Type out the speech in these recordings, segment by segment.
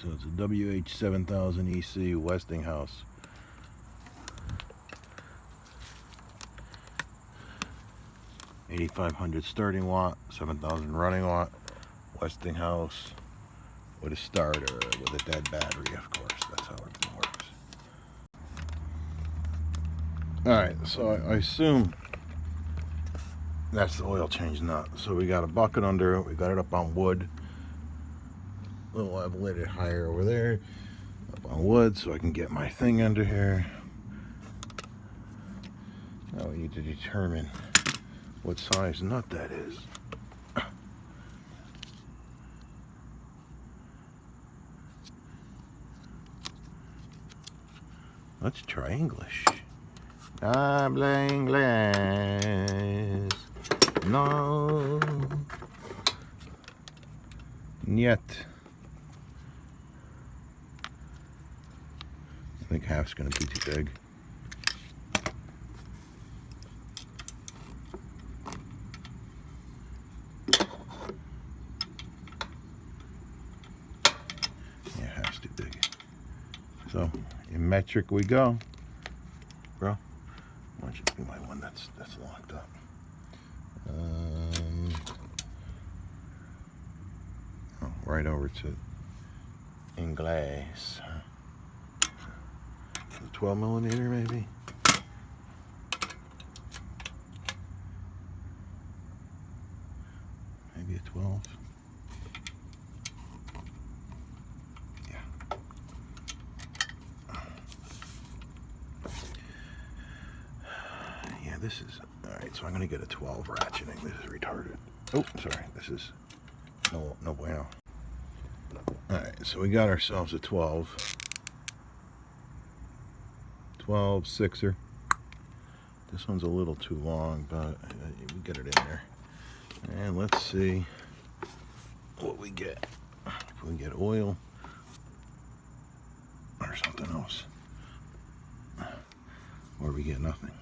So it's a WH7000 EC Westinghouse. $8,500 starting watt, 7,000 running watt, Westinghouse with a starter with a dead battery, of course. That's how everything works. Alright, so I assume that's the oil change nut. So we got a bucket under it, we got it up on wood. I've lit it higher over there, up on wood, so I can get my thing under here. Now we need to determine what size nut that is. Let's try English. Habla inglés. No. Niet. I think half's gonna be too big. Yeah, half's too big. So in metric we go, bro. Why don't you be my one that's locked up? Right over to Inglés. 12 millimeter maybe. Maybe a 12. Yeah. Yeah, this is alright, so I'm gonna get a 12 ratcheting. This is retarded. Oh, sorry, this is no bueno. Alright, so we got ourselves a 12. 12 6er. This one's a little too long, but we get it in there. And let's see what we get. If we get oil or something else, or we get nothing.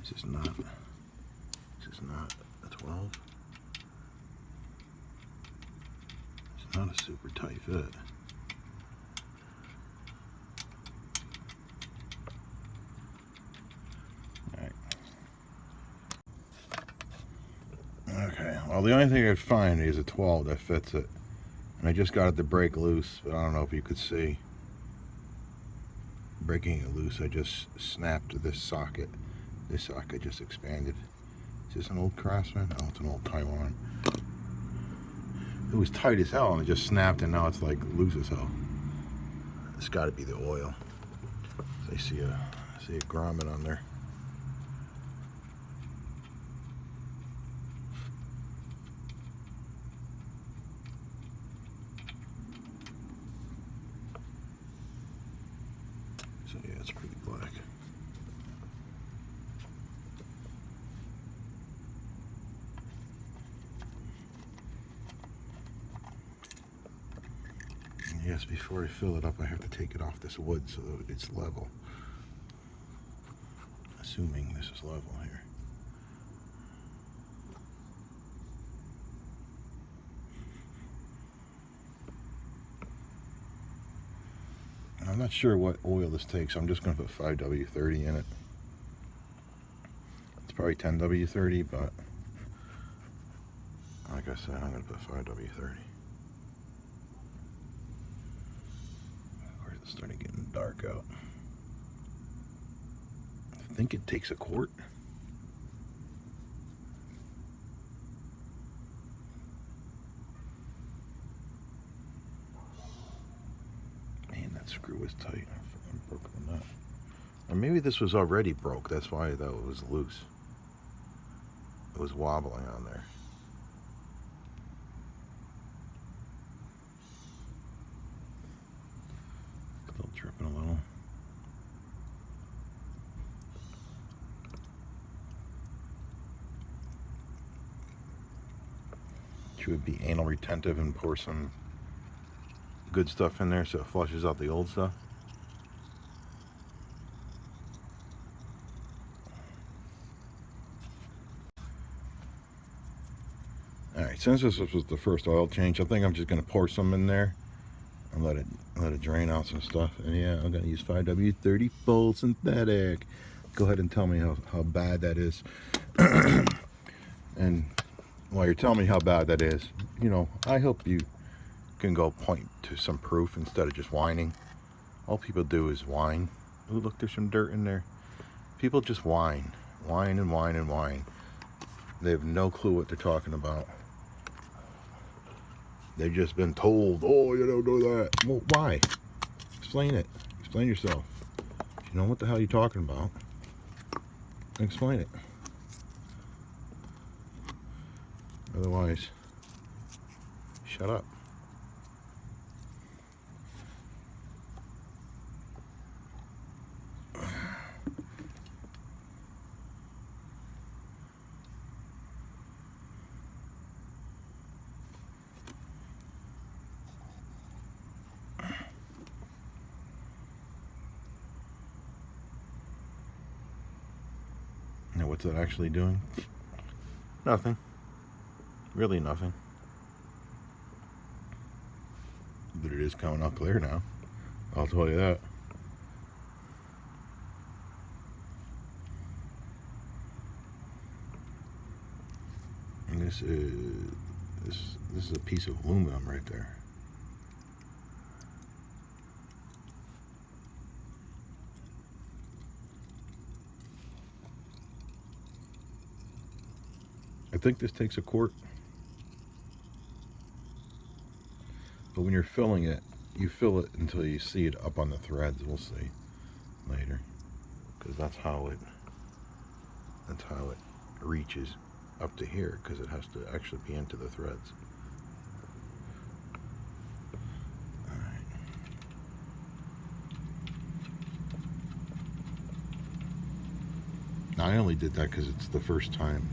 This is not a 12. It's not a super tight fit. Alright. Okay, well the only thing I could find is a 12 that fits it. And I just got it to break loose, but I don't know if you could see. Breaking it loose, I just snapped this socket. This socket just expanded. Is this an old Craftsman? Oh, it's an old Taiwan. It was tight as hell and it just snapped, and now it's like loose as hell. It's got to be the oil. I see a grommet on there. So yeah, it's pretty black. Yes, before I fill it up, I have to take it off this wood so that it's level. Assuming this is level here. And I'm not sure what oil this takes. I'm just going to put 5W30 in it. It's probably 10W30, but like I said, I'm going to put 5W30. It's starting getting dark out. I think it takes a quart. Man, that screw is tight. I'm broken on that. Or maybe this was already broke. That's why that was loose. It was wobbling on there. Still dripping a little. She would be anal retentive and pour some good stuff in there so it flushes out the old stuff. Alright, since this was the first oil change, I think I'm just going to pour some in there and let it drain out some stuff. And yeah, I'm going to use 5W30 full synthetic. Go ahead and tell me how bad that is. And while you're telling me how bad that is, you know, I hope you can go point to some proof instead of just whining. All people do is whine. Ooh, look, there's some dirt in there. People just whine and whine and whine. They have no clue what they're talking about. They've just been told, oh, you don't do that. Well, why? Explain it. Explain yourself. If you know what the hell you're talking about, explain it. Otherwise, shut up. Now, what's that actually doing? Nothing. Really nothing. But it is coming out clear now. I'll tell you that. And this is a piece of aluminum right there. I think this takes a quart. But when you're filling it, you fill it until you see it up on the threads. We'll see later, because that's how it reaches up to here, because it has to actually be into the threads. All right. Now, I only did that because it's the first time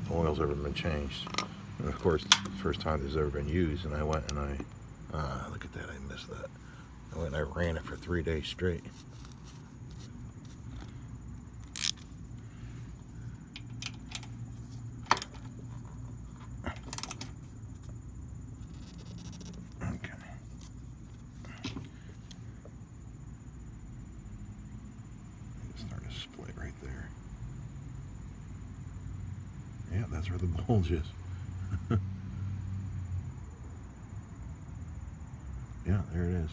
oil's ever been changed, and of course the first time it's ever been used. And I went and I look at that, I missed that. I went and I ran it for 3 days straight. Okay, start to split right there. Yeah, that's where the bulge is. Yeah, there it is.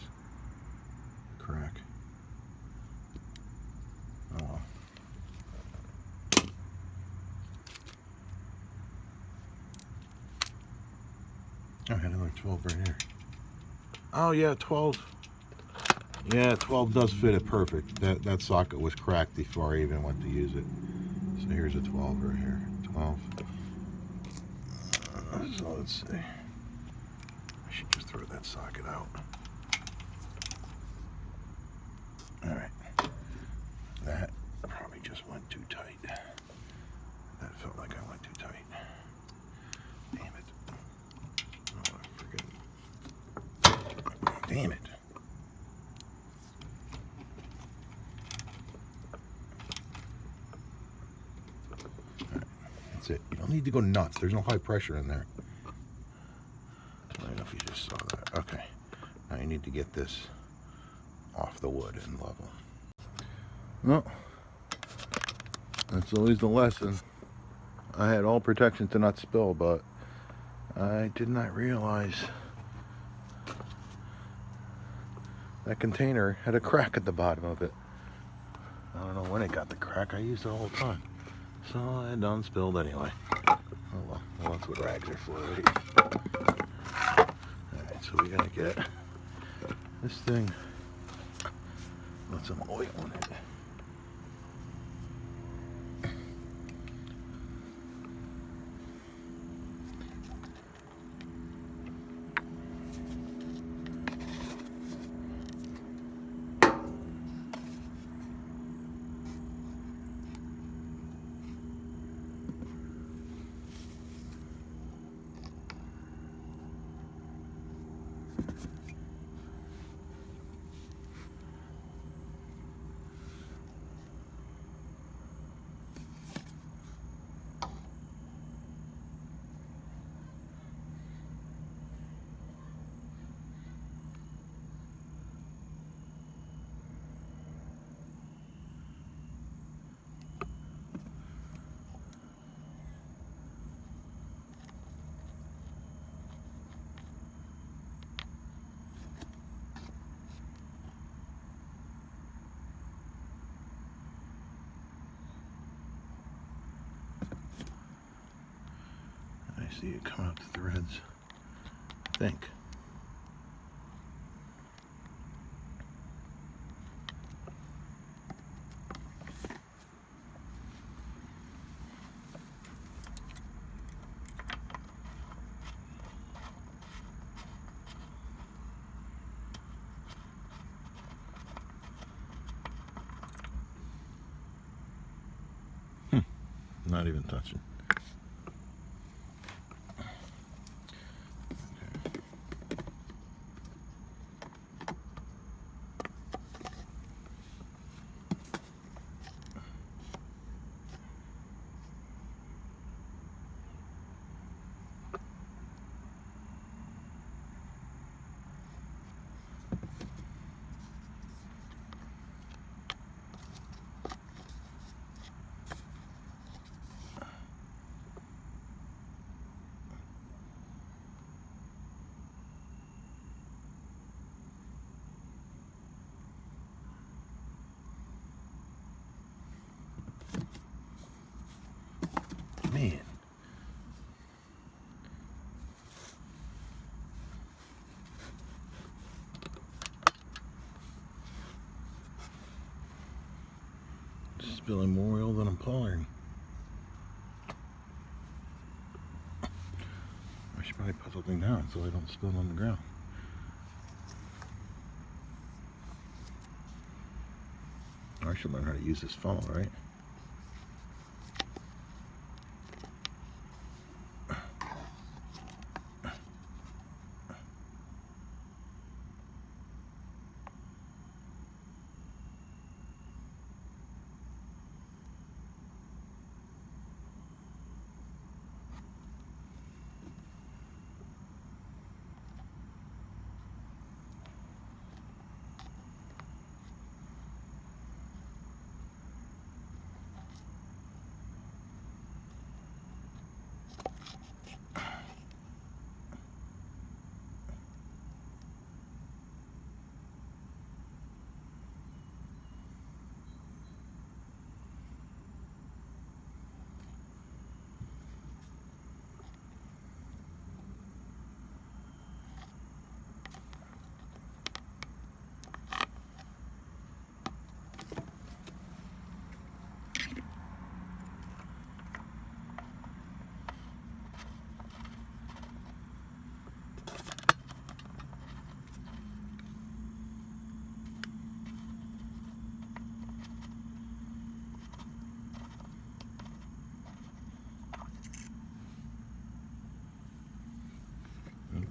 Crack. Oh well. I had another 12 right here. Oh yeah, 12. Yeah, 12 does fit it perfect. That socket was cracked before I even went to use it. So here's a 12 right here. 12. So let's see. I should just throw that socket out. Alright. That probably just went too tight. That felt like I went too tight. Damn it. Oh, friggin'. Damn it. Alright. That's it. You don't need to go nuts. There's no high pressure in there. I don't know if you just saw that. Okay. Now you need to get this off the wood and level. Well, that's always the lesson. I had all protection to not spill, but I did not realize that container had a crack at the bottom of it. I don't know when it got the crack. I used it all the time. So I done spilled anyway. Oh well, that's what rags are for, right? Alright, so we gotta get this thing with some oil in it. See it coming up the threads, I think. Not even touching. Man. Spilling more oil than I'm pouring. I should probably put something down so I don't spill on the ground. I should learn how to use this funnel, right?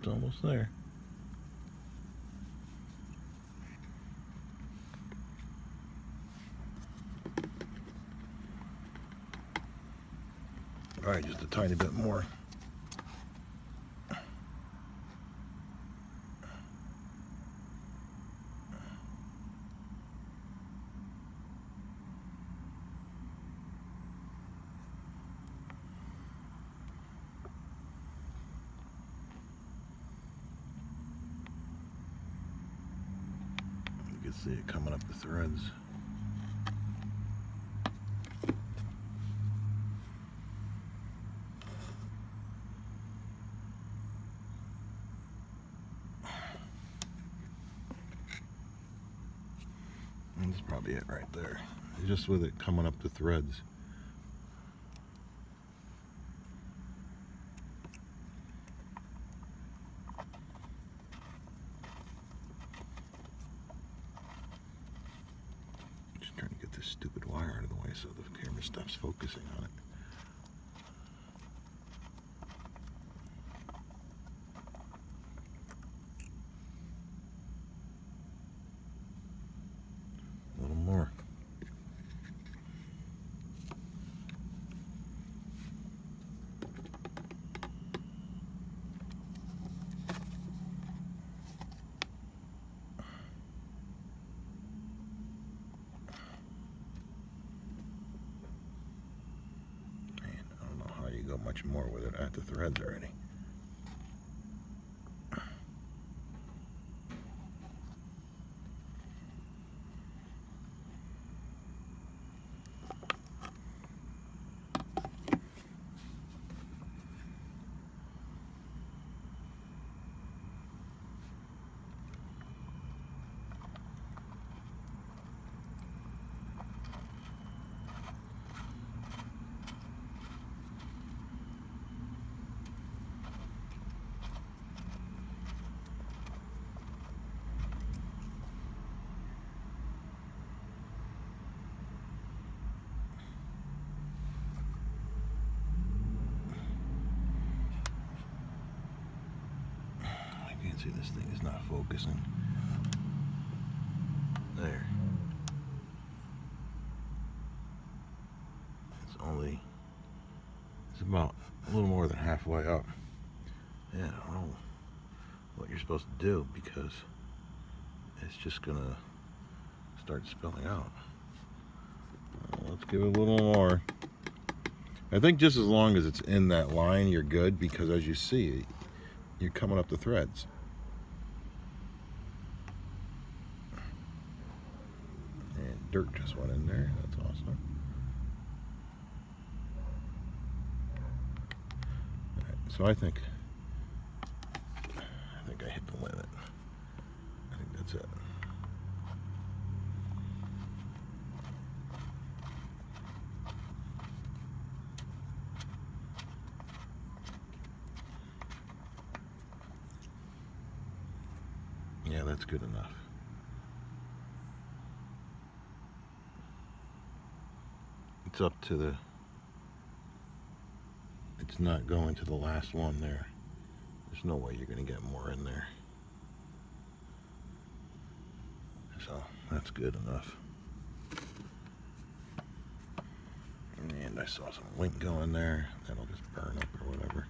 It's almost there. All right, just a tiny bit more. You can see it coming up the threads. That's probably it right there. Just with it coming up the threads. Just trying to get this stupid wire out of the way so the camera stops focusing on it. A little more. Go much more with it at the threads already. See, this thing is not focusing. There. It's about a little more than halfway up. Yeah, I don't know what you're supposed to do because it's just gonna start spilling out. Let's give it a little more. I think just as long as it's in that line, you're good, because as you see, you're coming up the threads. And dirt just went in there. That's awesome. All right, so I think I hit the limit. I think that's it. Yeah, that's good enough. It's up to the, it's not going to the last one there. There's no way you're going to get more in there. So that's good enough. And I saw some link going there. That'll just burn up or whatever.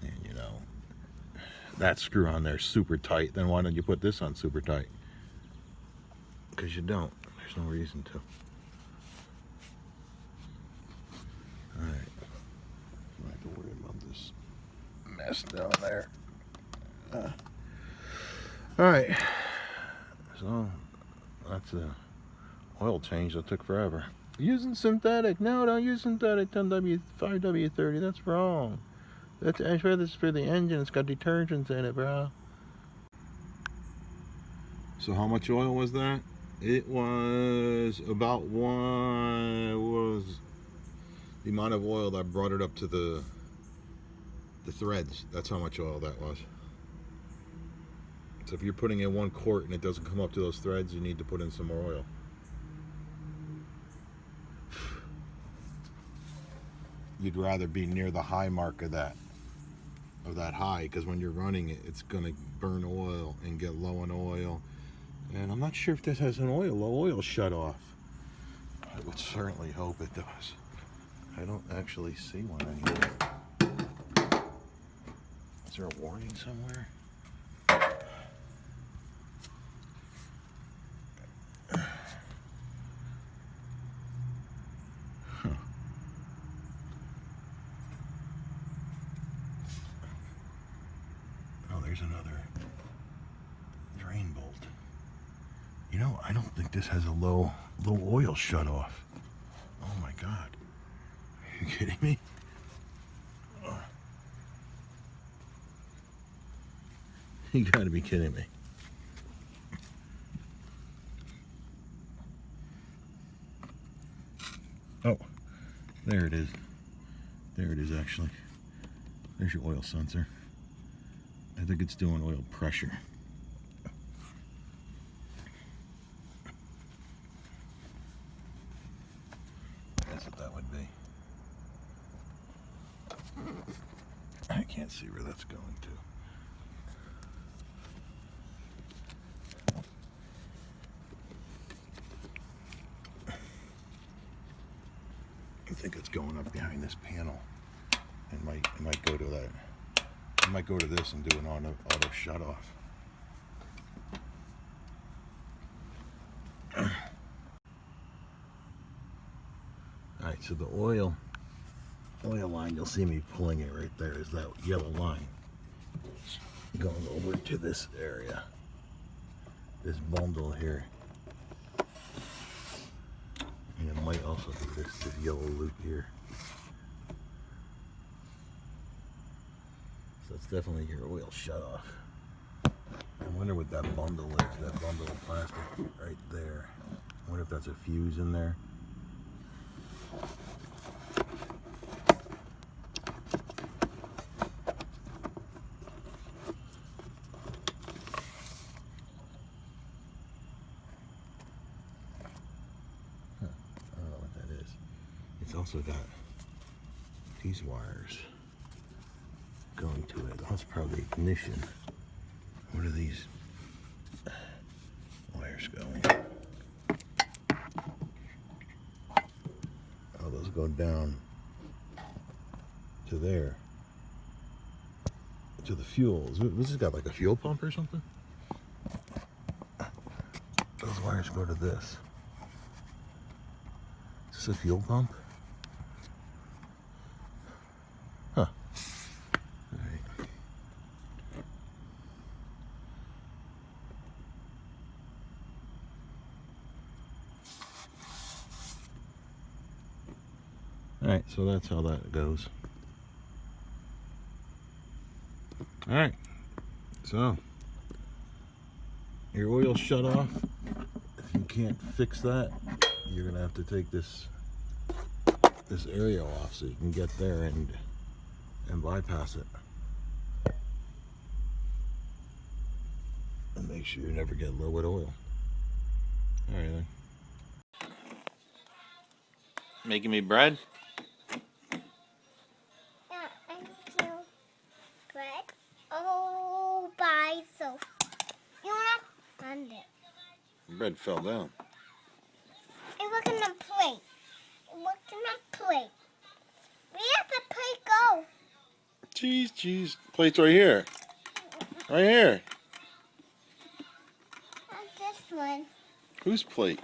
And you know, that screw on there is super tight. Then why don't you put this on super tight? Because you don't. There's no reason to. Alright. Don't have to worry about this mess down there. Alright. So, that's a oil change that took forever. Using synthetic. No, don't use synthetic 10W5W30. That's wrong. That's actually, this is for the engine. It's got detergents in it, bro. So how much oil was that? It was about was the amount of oil that brought it up to the threads. That's how much oil that was. So if you're putting in 1 quart and it doesn't come up to those threads, you need to put in some more oil. You'd rather be near the high mark of that high, because when you're running it, it's going to burn oil and get low on oil. And I'm not sure if this has an low oil shut off. I would certainly hope it does. I don't actually see one anymore. Is there a warning somewhere? Huh. Oh, there's another drain bolt. You know, I don't think this has a low oil shut off. Oh my God. Are you kidding me? You gotta be kidding me. Oh, there it is. There it is actually. There's your oil sensor. I think it's doing oil pressure. That's what that would be. I can't see where that's going to. I think it's going up behind this panel. It might go to that. I might go to this and do an auto shut off. Alright, so the oil line, you'll see me pulling it right there, is that yellow line. Going over to this area. This bundle here. And it might also be this yellow loop here. So it's definitely your oil shut off. I wonder what that bundle is, that bundle of plastic right there. I wonder if that's a fuse in there. also got these wires going to it. That's probably ignition. Where are these wires going? Oh, those go down to there. To the fuels. This has got like a fuel pump or something? Those wires go to this. Is this a fuel pump? Huh. Alright. Alright, so that's how that goes. Alright, so your oil's shut off. If you can't fix that, you're gonna have to take this area off so you can get there and bypass it. And make sure you never get low with oil. Alright then. Making me bread? Bread fell down. It was in a plate. It was in a plate. Where's the plate go? Jeez. Plate's right here. Right here. Not this one. Whose plate?